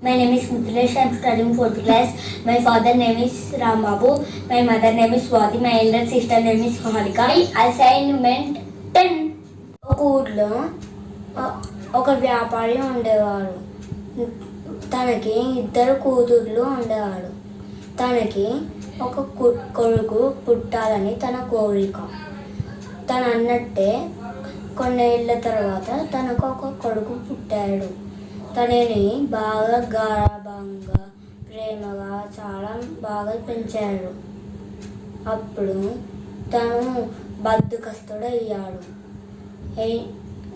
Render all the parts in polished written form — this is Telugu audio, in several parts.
My name is Muthilesh. I am studying 4th class. My father name is Rambabu. My mother name is Swati. My elder sister name is Harika. My assignment 10. ఒక ఊర్లో ఒక వ్యాపారి ఉండేవాడు. తనకి 2 కూతుర్లు ఉండేవాడు. తనకి ఒక కొడుకు పుట్టాలని తన కోరిక. తను అన్నట్టే కొన్నేళ్ల తర్వాత తనకు ఒక కొడుకు పుట్టాడు. తనని బాగా గారాబంగా ప్రేమగా చాలా బాగా పెంచాడు. అప్పుడు తను బద్ధకస్తుడయ్యాడు.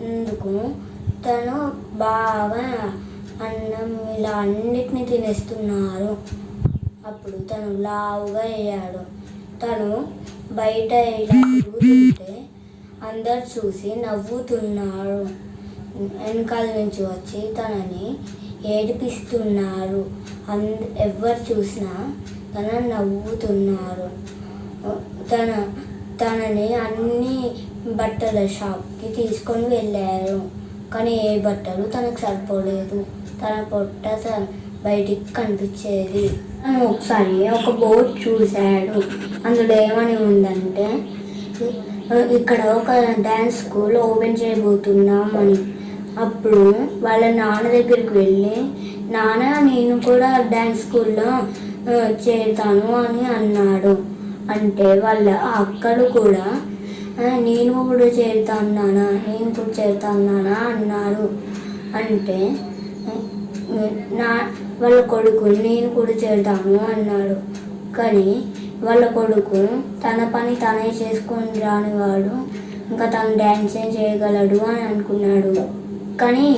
ఎందుకు తను బాగా అన్నం ఇలా అన్నిటినీ తినేస్తున్నారు. అప్పుడు తను లావుగా అయ్యాడు. తను బయట ఇలా తిరుగుతుంటే అందరు చూసి నవ్వుతున్నారు. వెనకాల నుంచి వచ్చి తనని ఏడిపిస్తున్నారు. ఎవరు చూసినా తనని నవ్వుతున్నారు. తనని అన్ని బట్టల షాప్కి తీసుకొని వెళ్ళారు. కానీ ఏ బట్టలు తనకు సరిపోలేదు. తన పొట్ట బయటికి కనిపించేది. తను ఒకసారి ఒక బోర్డు చూశాడు. అందులో ఏమని ఉందంటే, ఇక్కడ ఒక డ్యాన్స్ స్కూల్ ఓపెన్ చేయబోతున్నాం అని. అప్పుడు వాళ్ళ నాన్న దగ్గరికి వెళ్ళి, నాన్న నేను కూడా డ్యాన్స్ స్కూల్లో చేరుతాను అని అన్నాడు. అంటే వాళ్ళ అక్కలు కూడా నేను కూడా చేరుతాను నాన్న అన్నారు. అంటే వాళ్ళ కొడుకు నేను కూడా చేరుతాను అన్నాడు. కానీ వాళ్ళ కొడుకు తన పని తనే చేసుకొని రానివాడు, ఇంకా తను డ్యాన్స్ ఏం చేయగలడు అని అనుకున్నాడు. కానీ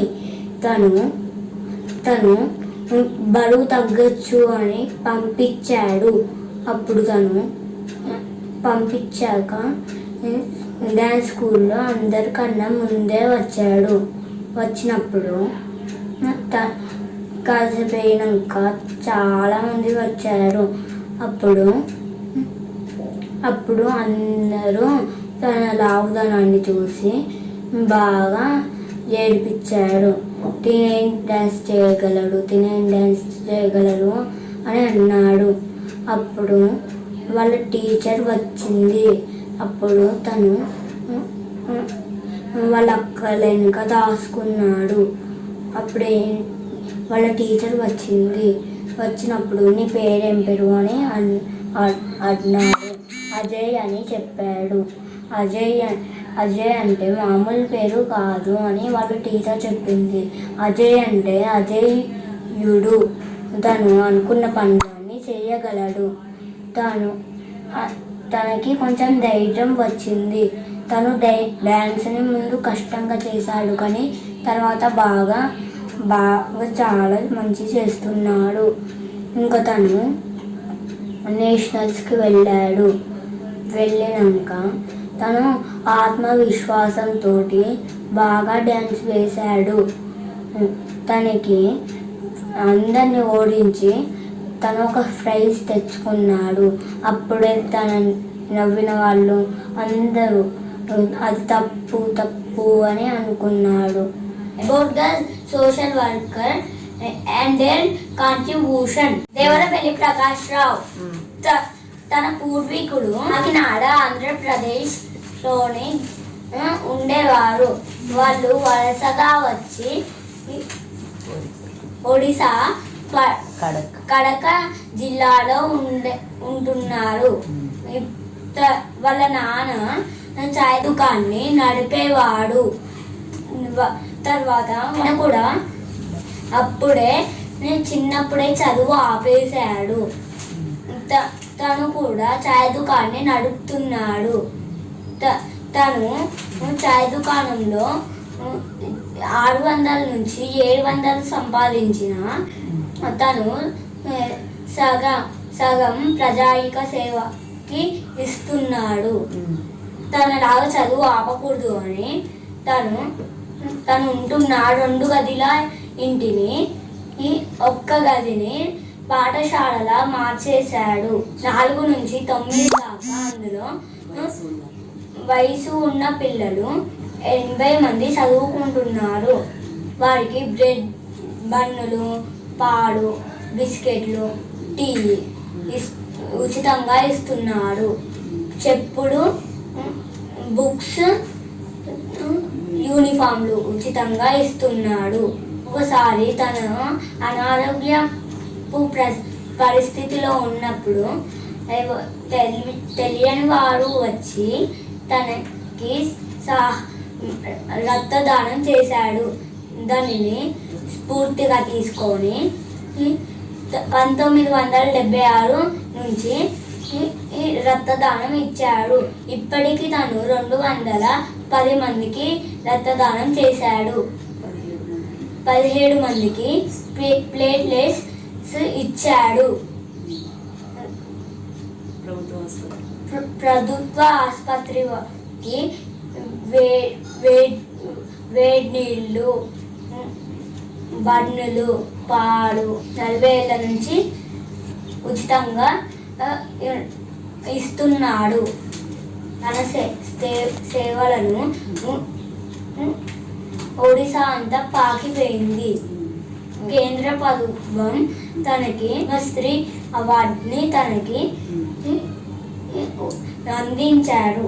తను బరువు తగ్గచ్చు అని పంపించాడు. అప్పుడు తను పంపించాక డ్యాన్స్ స్కూల్లో అందరికన్నా ముందే వచ్చాడు. వచ్చినప్పుడు కాసేపోయినాక చాలామంది వచ్చారు. అప్పుడు అందరూ తన లావుదనాన్ని చూసి బాగా ఏడిపించారు. తినేం డ్యాన్స్ చేయగలరు అని అన్నాడు. అప్పుడు వాళ్ళ టీచర్ వచ్చింది. అప్పుడు తను వాళ్ళ అక్కల వెనుక దాచుకున్నాడు. అప్పుడే వాళ్ళ టీచర్ వచ్చినప్పుడు నీ పేరేం పేరు అని అన్నాడు. అజయ్ అని చెప్పాడు. అజయ్ అంటే మామూలు పేరు కాదు అని వాళ్ళ టీచర్ చెప్పింది. అజయ్ అంటే అజేయుడు. తను అనుకున్న పనులన్నీ చేయగలడు. తనకి కొంచెం ధైర్యం వచ్చింది. తను డ్యాన్స్ని ముందు కష్టంగా చేశాడు, కానీ తర్వాత బాగా చాలా మంచి చేస్తున్నాడు. ఇంకా తను నేషనల్స్కి వెళ్ళాడు. వెళ్ళినాక తను ఆత్మవిశ్వాసంతో బాగా డ్యాన్స్ వేశాడు. తనకి అందరిని ఓడించి తను ఒక ప్రైజ్ తెచ్చుకున్నాడు. అప్పుడే తన నవ్విన వాళ్ళు అందరూ అది తప్పు అని అనుకున్నాడు. About the social worker and their contribution. Devarapalli Prakash Rao తన పూర్వీకుడు కాకినాడ ఆంధ్రప్రదేశ్లోని ఉండేవారు. వాళ్ళు వలసగా వచ్చి ఒడిశా కడక జిల్లాలో ఉంటున్నారు. వాళ్ళ నాన్న చాయ్ దుకాణాన్ని నడిపేవాడు. తర్వాత కూడా అప్పుడే చిన్నప్పుడే చదువు ఆపేశాడు. తను కూడా చాయ్ దుకాణాన్ని నడుపుతున్నాడు. తను చాయ్ దుకాణంలో 600 నుంచి 700 సంపాదించిన తను సగం ప్రజాయిక సేవకి ఇస్తున్నాడు. తనలాగా చదువు ఆపకూడదు అని తను ఉంటున్న 2 గదుల ఇంటిని ఒక్క గదిని పాఠశాలలా మార్చేశాడు. 4 నుంచి 9 దాకా అందులో వయసు ఉన్న పిల్లలు 80 మంది చదువుకుంటున్నారు. వారికి బ్రెడ్ బన్నులు పాలు, బిస్కెట్లు, టీ ఉచితంగా ఇస్తున్నాడు. చెప్పులు, బుక్స్, యూనిఫామ్లు ఉచితంగా ఇస్తున్నాడు. ఒకసారి తన అనారోగ్యపు పరిస్థితిలో ఉన్నప్పుడు తెలియని వారు వచ్చి తనకి రక్తదానం చేశాడు. దానిని స్ఫూర్తిగా తీసుకొని 1976 నుంచి ఈ రక్తదానం ఇచ్చాడు. ఇప్పటికి తను 210 మందికి రక్తదానం చేశాడు. 17 మందికి ప్లేట్లెట్స్ ఇచ్చాడు. ప్రభుత్వ ఆసుపత్రికి వేడి నీళ్ళు, బన్నులు, పాలు 40 ఏళ్ళ నుంచి ఉచితంగా ఇస్తున్నాడు. తన సేవలను ఒడిశా అంతా పాకిపోయింది. కేంద్ర ప్రభుత్వం తనకి శ్రీ అవార్డుని తనకి అందించారు.